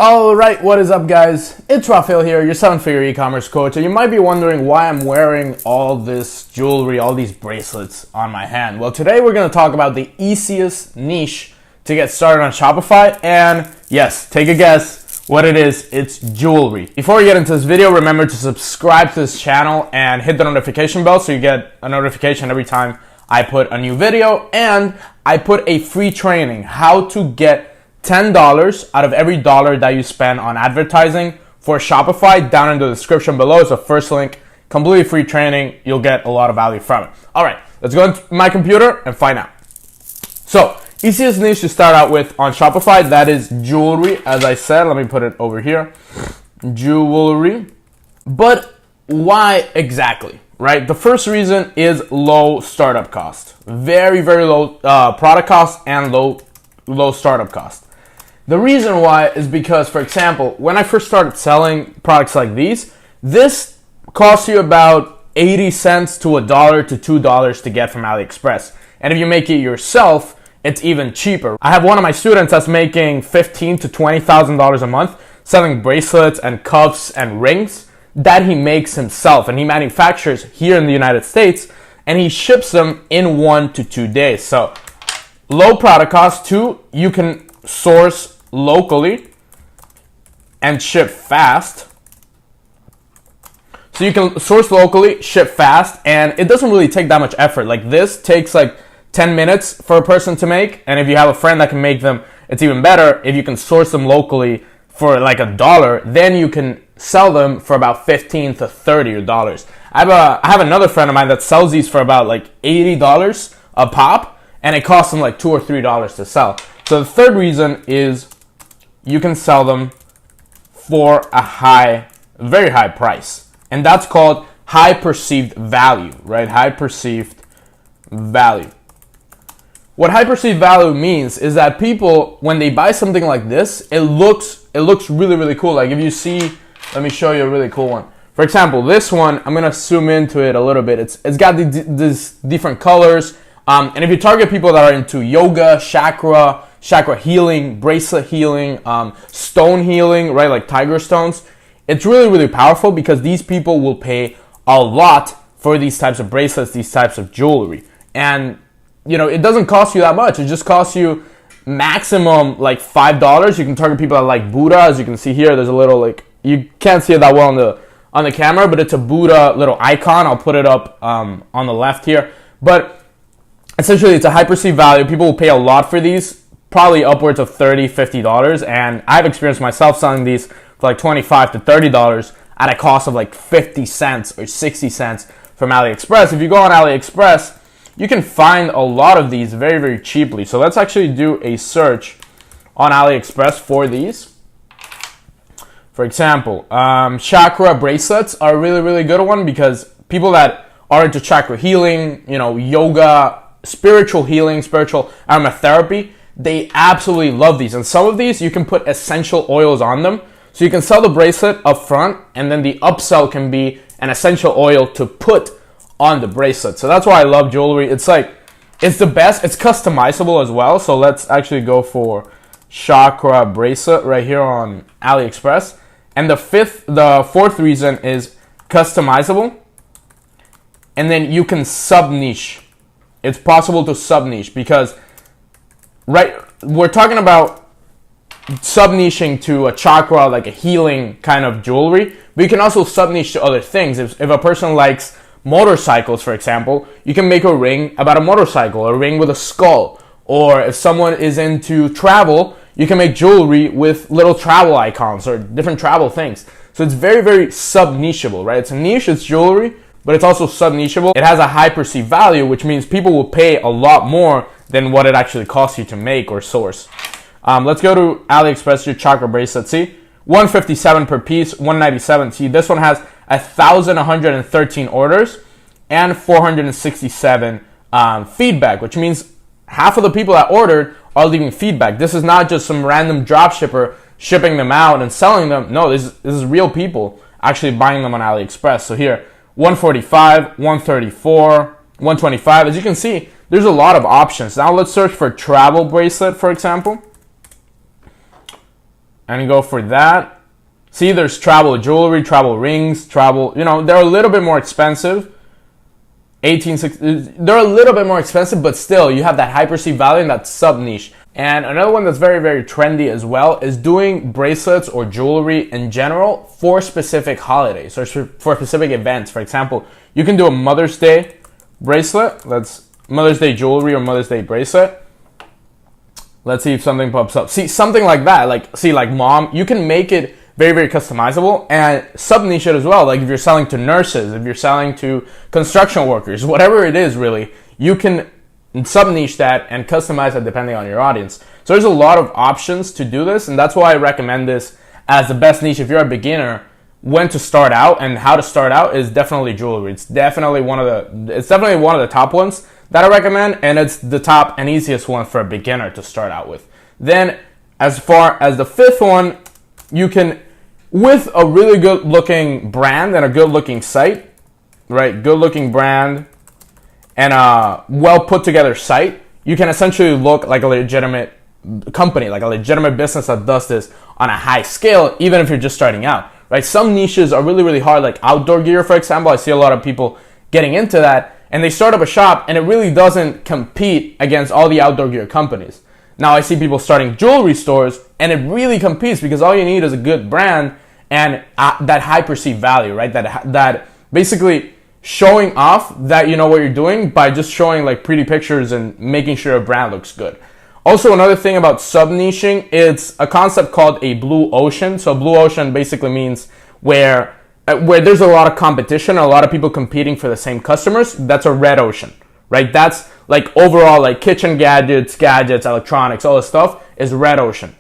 Alright, what is up guys? It's Rafael here, your 7-figure e-commerce coach, and you might be wondering why I'm wearing all this jewelry, all these bracelets on my hand. Well, today we're going to talk about the easiest niche to get started on Shopify, and yes, take a guess what it is. It's jewelry. Before we get into this video, remember to subscribe to this channel and hit the notification bell so you get a notification every time I put a new video, and I put a free training, how to get $10 out of every dollar that you spend on advertising for Shopify, down in the description below. It's the first link, completely free training. You'll get a lot of value from it. All right, let's go into my computer and find out. So, easiest niche to start out with on Shopify, that is jewelry. As I said, let me put it over here. Jewelry. But why exactly, right? The first reason is low startup cost. Very, very low product cost and low startup cost. The reason why is because, for example, when I first started selling products like this costs you about 80 cents to $1 to $2 to get from AliExpress. And if you make it yourself, it's even cheaper. I have one of my students that's making $15,000 to $20,000 a month selling bracelets and cuffs and rings that he makes himself, and he manufactures here in the United States, and he ships them in 1 to 2 days. So low product cost. 2, you can source locally and ship fast. So you can source locally, ship fast, and it doesn't really take that much effort. Like this takes like 10 minutes for a person to make, and if you have a friend that can make them, it's even better. If you can source them locally for like $1, then you can sell them for about $15 to $30. I have another friend of mine that sells these for about like $80 a pop, and it costs them like $2 or $3 to sell. So the third reason is you can sell them for a very high price. And that's called high perceived value, right? High perceived value. What high perceived value means is that people, when they buy something like this, it looks really, really cool. Like if you see, let me show you a really cool one. For example, this one, I'm gonna zoom into it a little bit. It's got these different colors. And if you target people that are into yoga, chakra healing, bracelet healing, stone healing, right, like tiger stones, it's really, really powerful because these people will pay a lot for these types of bracelets, these types of jewelry. And, you know, it doesn't cost you that much. It just costs you maximum like $5. You can target people that like Buddha. As you can see here, there's a little, like, you can't see it that well on the camera, but it's a Buddha little icon. I'll put it up on the left here. But essentially, it's a high perceived value. People will pay a lot for these, probably upwards of $30, $50. And I've experienced myself selling these for like $25 to $30 at a cost of like 50 cents or 60 cents from AliExpress. If you go on AliExpress, you can find a lot of these very, very cheaply. So let's actually do a search on AliExpress for these. For example, chakra bracelets are a really, really good one because people that are into chakra healing, you know, yoga, spiritual healing, spiritual aromatherapy, they absolutely love these. And some of these, you can put essential oils on them. So you can sell the bracelet up front, and then the upsell can be an essential oil to put on the bracelet. So that's why I love jewelry. It's like, it's the best. It's customizable as well. So let's actually go for chakra bracelet right here on AliExpress. And the fourth reason is customizable. And then you can sub-niche. It's possible to sub-niche because, right, we're talking about sub-niching to a chakra, like a healing kind of jewelry, but you can also sub-niche to other things. If a person likes motorcycles, for example, you can make a ring about a motorcycle, a ring with a skull. Or if someone is into travel, you can make jewelry with little travel icons or different travel things. So it's very, very sub-nicheable, right? It's a niche, it's jewelry, but it's also sub-nicheable. It has a high perceived value, which means people will pay a lot more than what it actually costs you to make or source. Let's go to AliExpress, your chakra bracelet. See, $157 per piece, $197. See, this one has 1,113 orders and 467 feedback, which means half of the people that ordered are leaving feedback. This is not just some random drop shipper shipping them out and selling them. No, this is real people actually buying them on AliExpress. So here, 145, 134, 125. As you can see, there's a lot of options. Now let's search for travel bracelet, for example. and go for that. See, there's travel jewelry, travel rings, travel, they're a little bit more expensive. They're a little bit more expensive, but still, you have that high perceived value and that sub niche. And another one that's very, very trendy as well is doing bracelets or jewelry in general for specific holidays or for specific events. For example, you can do a Mother's Day bracelet. That's Mother's Day jewelry or Mother's Day bracelet. Let's see if something pops up. See, something like that. Like mom, you can make it very, very customizable and sub-niche it as well. Like if you're selling to nurses, if you're selling to construction workers, whatever it is really, you can sub-niche that and customize it depending on your audience. So there's a lot of options to do this, and that's why I recommend this as the best niche if you're a beginner. When to start out and how to start out is definitely jewelry. It's definitely one of the top ones that I recommend, and it's the top and easiest one for a beginner to start out with. Then as far as the fifth one, you can, with a really good looking brand and a good looking site, right? Good looking brand and a well put together site, you can essentially look like a legitimate company, like a legitimate business that does this on a high scale, even if you're just starting out, right? Some niches are really, really hard, like outdoor gear, for example. I see a lot of people getting into that, and they start up a shop, and it really doesn't compete against all the outdoor gear companies. Now I see people starting jewelry stores, and it really competes because all you need is a good brand and that high perceived value, right? That basically showing off that you know what you're doing by just showing like pretty pictures and making sure a brand looks good. Also, another thing about sub-niching, it's a concept called a blue ocean. So blue ocean basically means where there's a lot of competition, a lot of people competing for the same customers. That's a red ocean, right? That's like overall like kitchen gadgets, electronics, all this stuff is red ocean.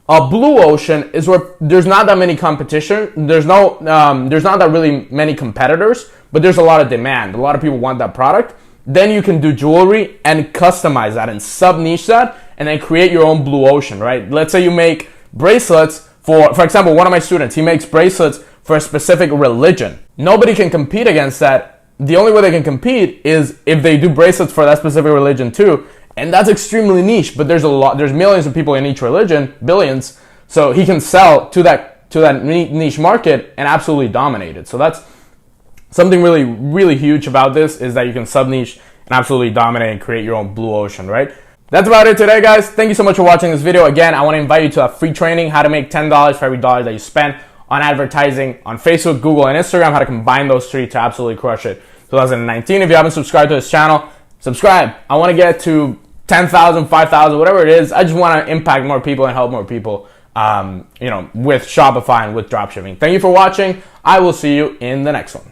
A blue ocean is where there's not that many competition. There's not that really many competitors, but there's a lot of demand. A lot of people want that product. Then you can do jewelry and customize that and sub-niche that and then create your own blue ocean, right? Let's say you make bracelets for example, one of my students, he makes bracelets for a specific religion. Nobody can compete against that. The only way they can compete is if they do bracelets for that specific religion too. And that's extremely niche, but there's millions of people in each religion, billions. So he can sell to that niche market and absolutely dominate it. So that's something really, really huge about this, is that you can sub-niche and absolutely dominate and create your own blue ocean, right? That's about it today, guys. Thank you so much for watching this video. Again, I want to invite you to a free training, how to make $10 for every dollar that you spend on advertising on Facebook, Google, and Instagram, how to combine those three to absolutely crush it 2019. If you haven't subscribed to this channel, subscribe. I want to get to 10,000, 5,000, whatever it is. I just want to impact more people and help more people, with Shopify and with dropshipping. Thank you for watching. I will see you in the next one.